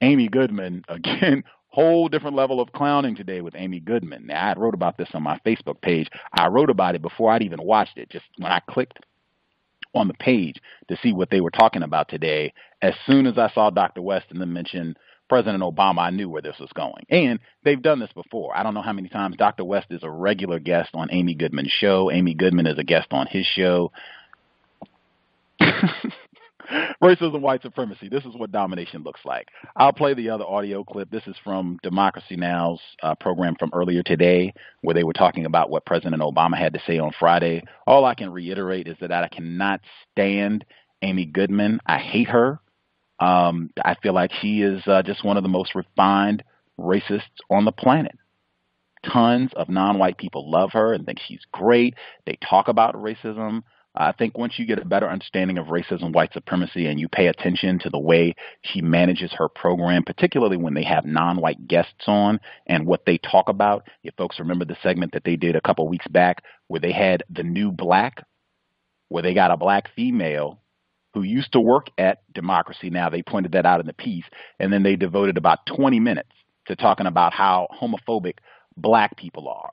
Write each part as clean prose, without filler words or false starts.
Amy Goodman, again, whole different level of clowning today with Amy Goodman. Now, I wrote about this on my Facebook page. I wrote about it before I'd even watched it. Just when I clicked on the page to see what they were talking about today, as soon as I saw Dr. West and then mention President Obama, I knew where this was going. And they've done this before. I don't know how many times Dr. West is a regular guest on Amy Goodman's show. Amy Goodman is a guest on his show. Racism, white supremacy. This is what domination looks like. I'll play the other audio clip. This is from Democracy Now!'s program from earlier today, where they were talking about what President Obama had to say on Friday. All I can reiterate is that I cannot stand Amy Goodman. I hate her. I feel like she is just one of the most refined racists on the planet. Tons of non-white people love her and think she's great. They talk about racism. I think once you get a better understanding of racism, white supremacy, and you pay attention to the way she manages her program, particularly when they have non-white guests on and what they talk about. If folks remember the segment that they did a couple weeks back where they had The New Black, where they got a black female who used to work at Democracy Now! They pointed that out in the piece, and then they devoted about 20 minutes to talking about how homophobic black people are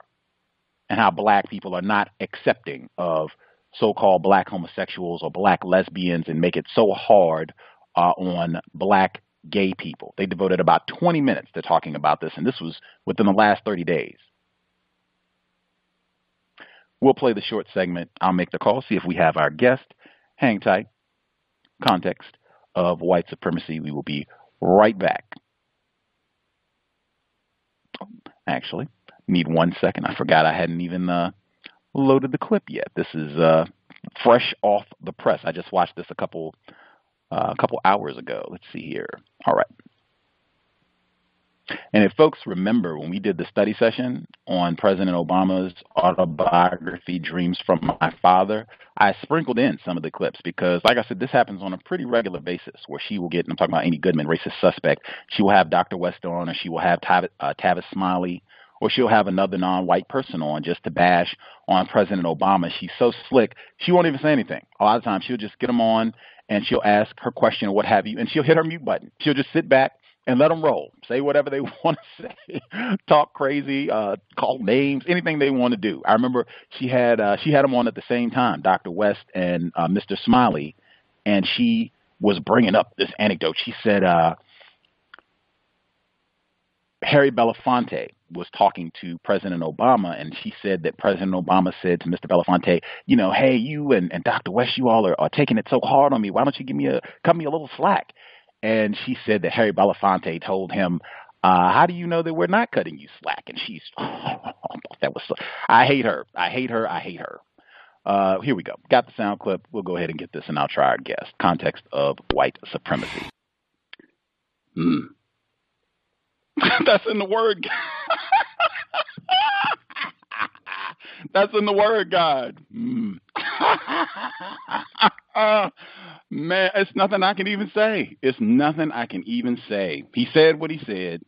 and how black people are not accepting of so-called black homosexuals or black lesbians and make it so hard on black gay people. They devoted about 20 minutes to talking about this, and this was within the last 30 days. We'll play the short segment. I'll make the call, see if we have our guest. Hang tight. Context of white supremacy. We will be right back. Actually, need 1 second. I forgot I hadn't even loaded the clip yet. This is fresh off the press. I just watched this a couple hours ago. Let's see here. All right. And if folks remember when we did the study session on President Obama's autobiography, Dreams from My Father, I sprinkled in some of the clips because, like I said, this happens on a pretty regular basis where she will get, and I'm talking about Amy Goodman, racist suspect, she will have Dr. West on, or she will have Tavis Smiley, or she'll have another non-white person on just to bash on President Obama. She's so slick, she won't even say anything. A lot of times she'll just get them on and she'll ask her question or what have you, and she'll hit her mute button. She'll just sit back and let them roll, say whatever they want to say, talk crazy, call names, anything they want to do. I remember she had them on at the same time, Dr. West and Mr. Smiley, and she was bringing up this anecdote. She said Harry Belafonte was talking to President Obama, and she said that President Obama said to Mr. Belafonte, you know, hey, you and Dr. West, you all are taking it so hard on me. Why don't you cut me a little slack? And she said that Harry Belafonte told him, how do you know that we're not cutting you slack? And she's, that was, I hate her. I hate her. I hate her. Here we go. Got the sound clip. We'll go ahead and get this, and I'll try our guest. Context of white supremacy. That's in the word. That's in the word, God. Man, it's nothing I can even say. It's nothing I can even say. He said what he said,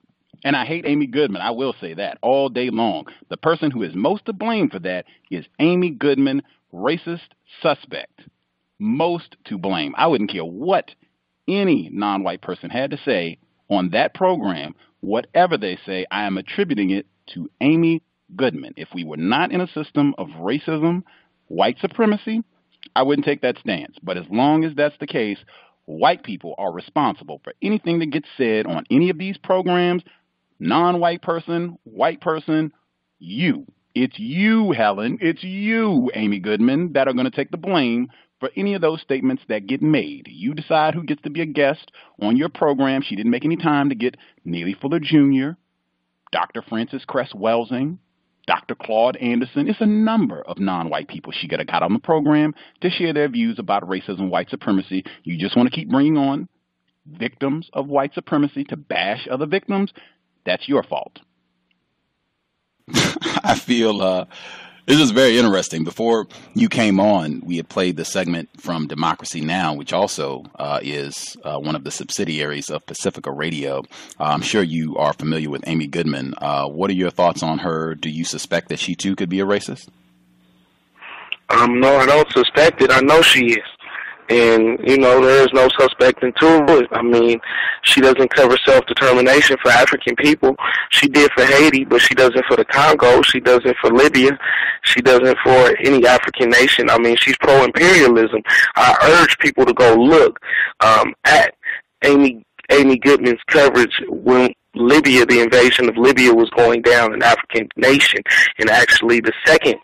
and I hate Amy Goodman. I will say that all day long. The person who is most to blame for that is Amy Goodman, racist suspect. Most to blame. I wouldn't care what any non-white person had to say on that program. Whatever they say, I am attributing it to Amy Goodman. If we were not in a system of racism, white supremacy, I wouldn't take that stance. But as long as that's the case, white people are responsible for anything that gets said on any of these programs. Non-white person, white person, you. It's you, Helen. It's you, Amy Goodman, that are going to take the blame for any of those statements that get made. You decide who gets to be a guest on your program. She didn't make any time to get Neely Fuller Jr., Dr. Frances Cress Welsing, Dr. Claude Anderson. It's a number of non-white people she could have got on the program to share their views about racism, white supremacy. You just want to keep bringing on victims of white supremacy to bash other victims. That's your fault. I feel this is very interesting. Before you came on, we had played the segment from Democracy Now!, which also is one of the subsidiaries of Pacifica Radio. I'm sure you are familiar with Amy Goodman. What are your thoughts on her? Do you suspect that she too could be a racist? No, I don't suspect it. I know she is. And, you know, there is no suspecting to it. I mean, she doesn't cover self-determination for African people. She did for Haiti, but she doesn't for the Congo. She doesn't for Libya. She doesn't for any African nation. I mean, she's pro-imperialism. I urge people to go look at Amy Goodman's coverage when Libya, the invasion of Libya was going down, an African nation, and actually the second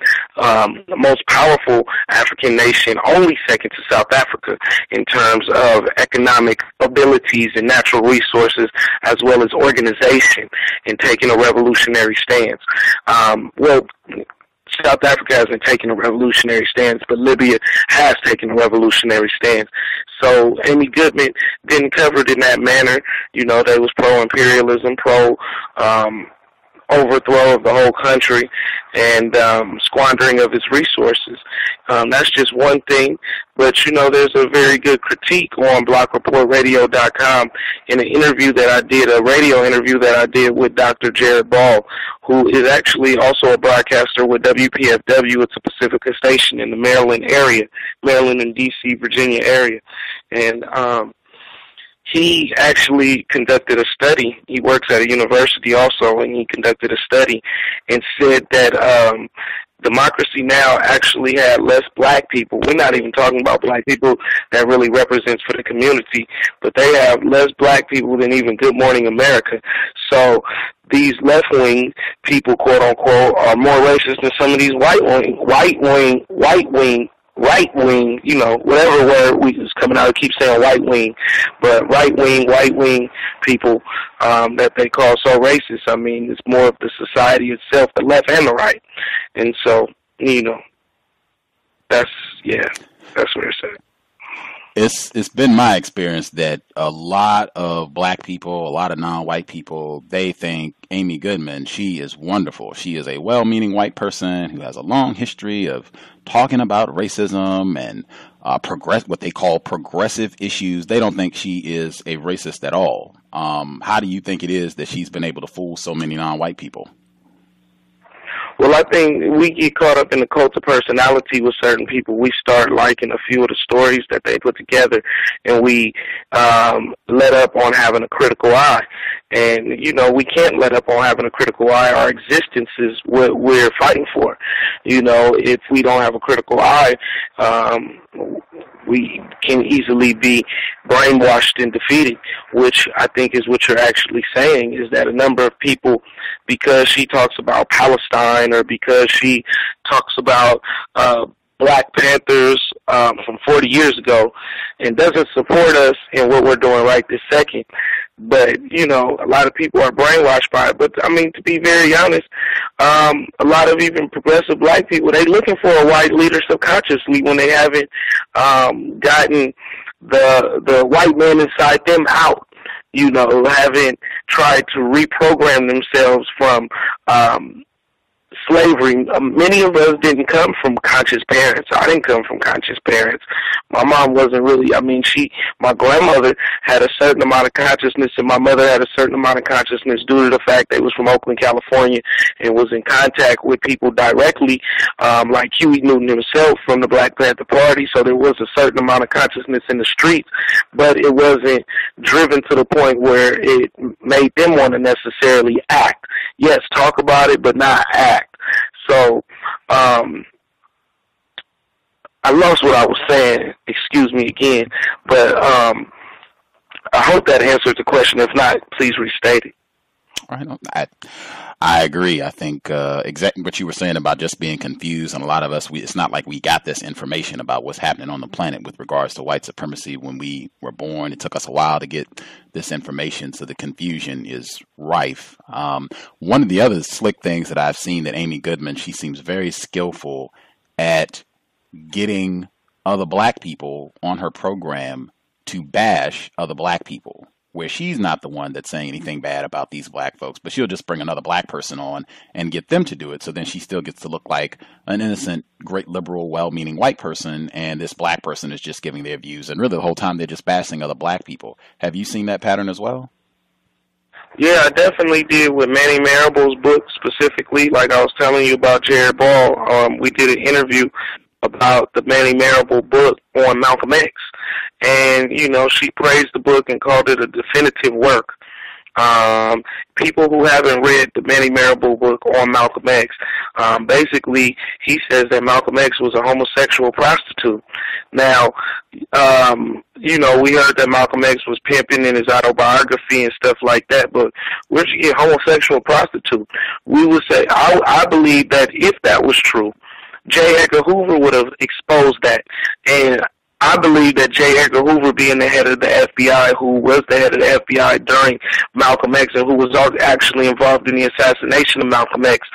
most powerful African nation, only second to South Africa in terms of economic abilities and natural resources, as well as organization, and taking a revolutionary stance. South Africa hasn't taken a revolutionary stance, but Libya has taken a revolutionary stance. So Amy Goodman didn't cover it in that manner. You know, they was pro-imperialism, overthrow of the whole country, and squandering of its resources. That's just one thing. But, you know, there's a very good critique on blockreportradio.com in an interview that I did, a radio interview that I did with Dr. Jared Ball, who is actually also a broadcaster with WPFW. It's a Pacifica station in the Maryland area, Maryland and D.C., Virginia area. And he actually conducted a study. He works at a university also, and he conducted a study and said that Democracy Now! Actually had less black people. We're not even talking about black people that really represents for the community, but they have less black people than even Good Morning America. So these left-wing people, quote-unquote, are more racist than some of these right-wing, you know, whatever word we is coming out, I keep saying white-wing, but white-wing people that they call so racist. I mean, it's more of the society itself, the left and the right. And so, you know, that's what it's at. It's been my experience that a lot of black people, a lot of non-white people, they think Amy Goodman, she is wonderful. She is a well-meaning white person who has a long history of talking about racism and what they call progressive issues. They don't think she is a racist at all. How do you think it is that she's been able to fool so many non-white people? Well, I think we get caught up in the cult of personality with certain people. We start liking a few of the stories that they put together, and we let up on having a critical eye. And, you know, we can't let up on having a critical eye. Our existence is what we're fighting for. You know, if we don't have a critical eye, we can easily be brainwashed and defeated, which I think is what you're actually saying, is that a number of people, because she talks about Palestine or because she talks about Black Panthers from 40 years ago and doesn't support us in what we're doing right this second. But, you know, a lot of people are brainwashed by it. But, I mean, to be very honest, a lot of even progressive black people, they looking for a white leader subconsciously when they haven't gotten the white man inside them out, you know, haven't tried to reprogram themselves from slavery. Many of us didn't come from conscious parents. I didn't come from conscious parents. My mom wasn't really, my grandmother had a certain amount of consciousness and my mother had a certain amount of consciousness due to the fact they was from Oakland, California, and was in contact with people directly, like Huey Newton himself from the Black Panther Party, so there was a certain amount of consciousness in the streets, but it wasn't driven to the point where it made them want to necessarily act. Yes, talk about it, but not act. So, I lost what I was saying. Excuse me again. But I hope that answers the question. If not, please restate it. All right. I agree. I think exactly what you were saying about just being confused, and a lot of us, it's not like we got this information about what's happening on the planet with regards to white supremacy when we were born. It took us a while to get this information, so the confusion is rife. One of the other slick things that I've seen that Amy Goodman, she seems very skillful at getting other black people on her program to bash other black people, where she's not the one that's saying anything bad about these black folks, but she'll just bring another black person on and get them to do it. So then she still gets to look like an innocent, great liberal, well-meaning white person, and this black person is just giving their views. And really the whole time they're just bashing other black people. Have you seen that pattern as well? Yeah, I definitely did with Manny Marable's book specifically. Like I was telling you about Jared Ball, we did an interview about the Manny Marable book on Malcolm X. and she praised the book and called it a definitive work. People who haven't read the Manny Marable book on Malcolm X, basically he says that Malcolm X was a homosexual prostitute. Now, we heard that Malcolm X was pimping in his autobiography and stuff like that, but where'd you get homosexual prostitute? We would say, I believe that if that was true, J. Edgar Hoover would have exposed that. And I believe that J. Edgar Hoover, being the head of the FBI, who was the head of the FBI during Malcolm X and who was actually involved in the assassination of Malcolm X,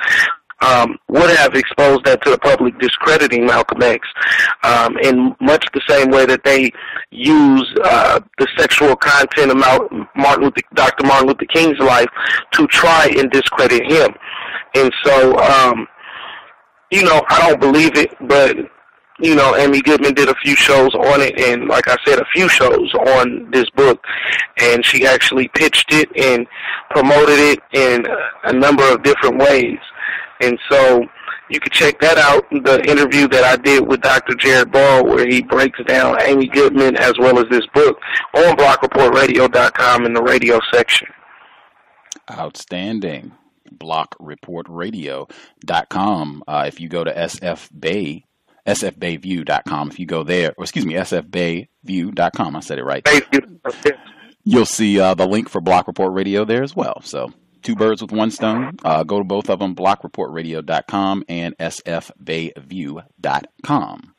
would have exposed that to the public, discrediting Malcolm X in much the same way that they use the sexual content of Dr. Martin Luther King's life to try and discredit him. And so, I don't believe it, but Amy Goodman did a few shows on it, and like I said, a few shows on this book, and she actually pitched it and promoted it in a number of different ways. And so you can check that out, the interview that I did with Dr. Jared Ball, where he breaks down Amy Goodman as well as this book on blockreportradio.com in the radio section. Outstanding. blockreportradio.com. If you go to sfbayview.com. If you go there, sfbayview.com, I said it right. You'll see the link for Block Report Radio there as well. So two birds with one stone. Go to both of them, blockreportradio.com and sfbayview.com.